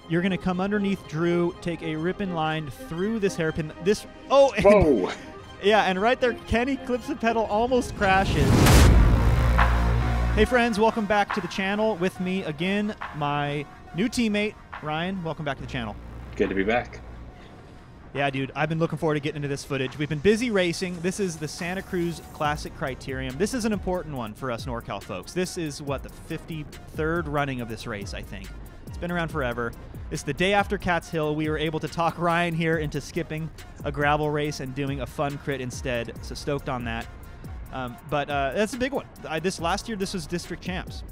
You're going to come underneath Drew, take a ripping line through this hairpin. Whoa! Yeah, and right there, Kenny clips the pedal, almost crashes. Hey friends, welcome back to the channel. With me again, my new teammate, Ryan. Welcome back to the channel. Good to be back. Yeah, dude, I've been looking forward to getting into this footage. We've been busy racing. This is the Santa Cruz Classic Criterium. This is an important one for us NorCal folks. This is, what, the 53rd running of this race, I think. It's been around forever. It's the day after Cat's Hill. We were able to talk Ryan here into skipping a gravel race and doing a fun crit instead, so stoked on that. But that's a big one. Last year, this was district champs.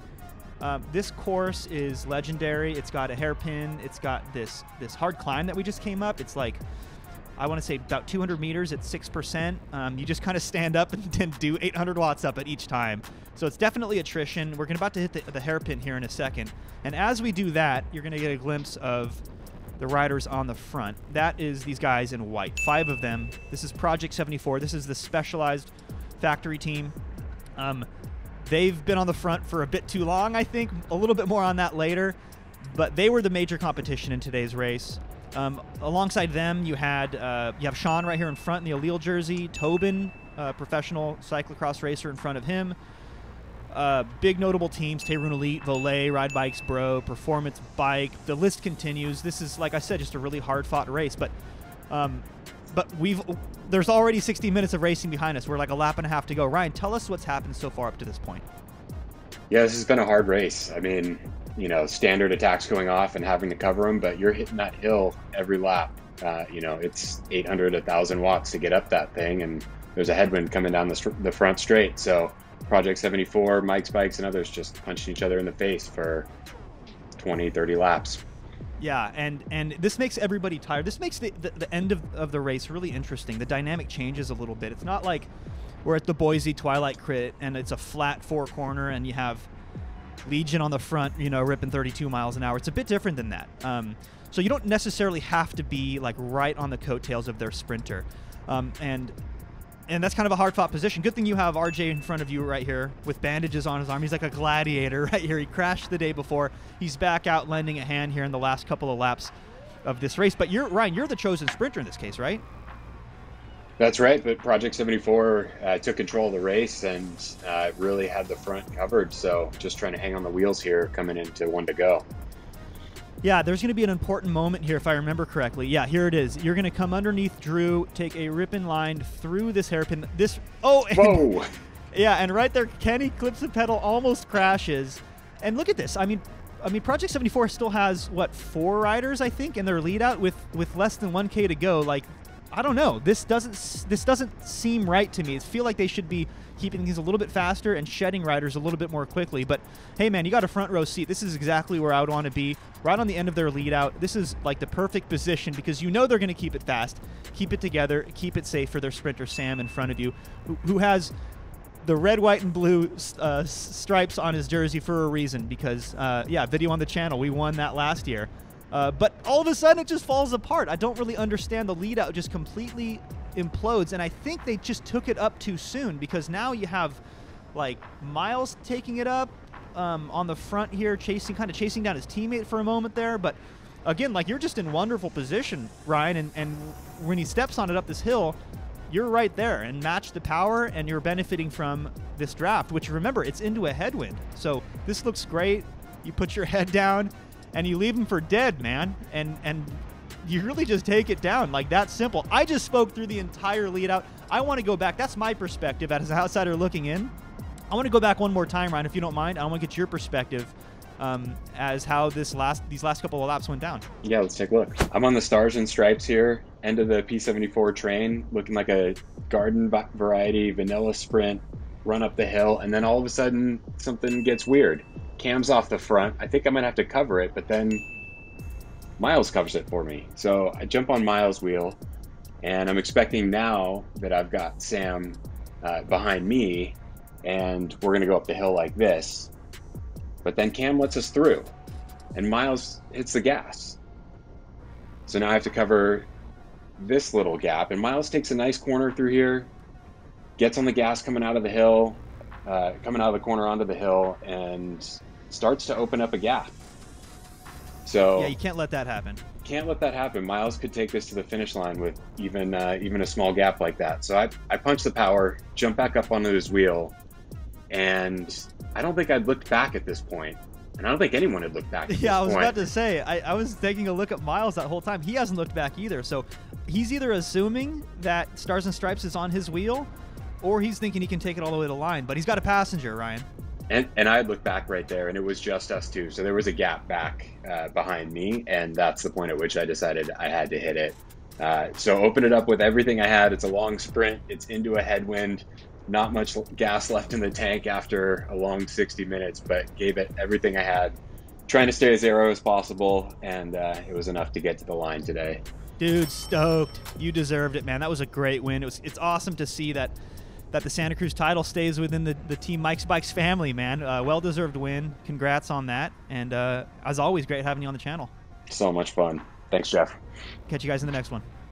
This course is legendary. It's got a hairpin. It's got this hard climb that we just came up. It's like, I want to say about 200 meters at 6%. You just kind of stand up and do 800 watts up at each time. So it's definitely attrition. We're about to hit the hairpin here in a second. And as we do that, you're going to get a glimpse of the riders on the front. That is these guys in white, 5 of them. This is Project 74. This is the specialized factory team. They've been on the front for a bit too long, I think. A little bit more on that later. But they were the major competition in today's race. Alongside them, you have Sean right here in front in the Allele jersey. Tobin, professional cyclocross racer, in front of him. Big notable teams: Teyrun Elite, Volet, Ride Bikes Bro, Performance Bike. The list continues. This is, like I said, just a really hard-fought race. But there's already 60 minutes of racing behind us. We're like a lap and a half to go. Ryan, tell us what's happened so far up to this point. Yeah, this has been a hard race. I mean, you know, standard attacks going off and having to cover them, but you're hitting that hill every lap. You know, it's 800, 1,000 watts to get up that thing, and there's a headwind coming down the front straight. So Project 74, Mike's Bikes, and others just punching each other in the face for 20, 30 laps. Yeah, and this makes everybody tired. This makes the end of the race really interesting. The dynamic changes a little bit. It's not like we're at the Boise Twilight Crit and it's a flat 4-corner and you have Legion on the front, you know, ripping 32 miles an hour. It's a bit different than that. So you don't necessarily have to be like right on the coattails of their sprinter. And that's kind of a hard-fought position. Good thing you have RJ in front of you right here with bandages on his arm. He's like a gladiator right here. He crashed the day before. He's back out lending a hand here in the last couple of laps of this race. But Ryan, you're the chosen sprinter in this case, right? That's right, but Project 74 took control of the race and really had the front covered. So just trying to hang on the wheels here coming into 1 to go. Yeah, there's going to be an important moment here, if I remember correctly. Yeah, here it is. You're going to come underneath Drew, take a ripping line through this hairpin. Whoa! Yeah, and right there, Kenny clips the pedal, almost crashes. And look at this. I mean, Project 74 still has, what, 4 riders, I think, in their lead out with less than 1K to go. Like, I don't know. This doesn't seem right to me. I feel like they should be keeping things a little bit faster and shedding riders a little bit more quickly. But hey, man, you got a front row seat. This is exactly where I would want to be, right on the end of their lead out. This is like the perfect position because you know they're going to keep it fast, keep it together, keep it safe for their sprinter Sam in front of you, who has the red, white, and blue stripes on his jersey for a reason because, yeah, video on the channel. We won that last year. But all of a sudden, it just falls apart. I don't really understand. The lead out just completely implodes, and I think they just took it up too soon because now you have, like, Miles taking it up on the front here, kind of chasing down his teammate for a moment there. But again, like, you're just in wonderful position, Ryan, and when he steps on it up this hill, you're right there and match the power, and you're benefiting from this draft, which, remember, it's into a headwind. So this looks great. You put your head down and you leave him for dead, man, and you really just take it down. Like, that simple. I just spoke through the entire lead out. I want to go back. That's my perspective as an outsider looking in. I want to go back one more time, Ryan, if you don't mind. I want to get your perspective as how these last couple of laps went down. Yeah, let's take a look. I'm on the Stars and Stripes here, end of the P74 train, looking like a garden variety vanilla sprint, run up the hill, and then all of a sudden something gets weird. Cam's off the front. I think I'm gonna have to cover it, but then Miles covers it for me. So I jump on Miles' wheel, and I'm expecting now that I've got Sam behind me, and we're gonna go up the hill like this. But then Cam lets us through, and Miles hits the gas. So now I have to cover this little gap, and Miles takes a nice corner through here, gets on the gas coming out of the hill, coming out of the corner onto the hill, and starts to open up a gap. So Yeah, you can't let that happen. can't let that happen. Miles could take this to the finish line with even a small gap like that. So I punched the power, jumped back up onto his wheel, and I don't think I'd looked back at this point. And I don't think anyone had looked back at this Yeah, I was point. about to say, I was taking a look at Miles that whole time. He hasn't looked back either. So he's either assuming that Stars and Stripes is on his wheel, or he's thinking he can take it all the way to the line. But he's got a passenger, Ryan. And I looked back right there, and it was just us two. So there was a gap back behind me, and that's the point at which I decided I had to hit it. So open it up with everything I had. It's a long sprint. It's into a headwind. Not much gas left in the tank after a long 60 minutes, but gave it everything I had. Trying to stay as aero as possible, and it was enough to get to the line today. Dude, stoked. You deserved it, man. That was a great win. It's awesome to see that the Santa Cruz title stays within the Team Mike's Bikes family, man. Well-deserved win. Congrats on that. And as always, great having you on the channel. So much fun. Thanks, Jeff. Catch you guys in the next one.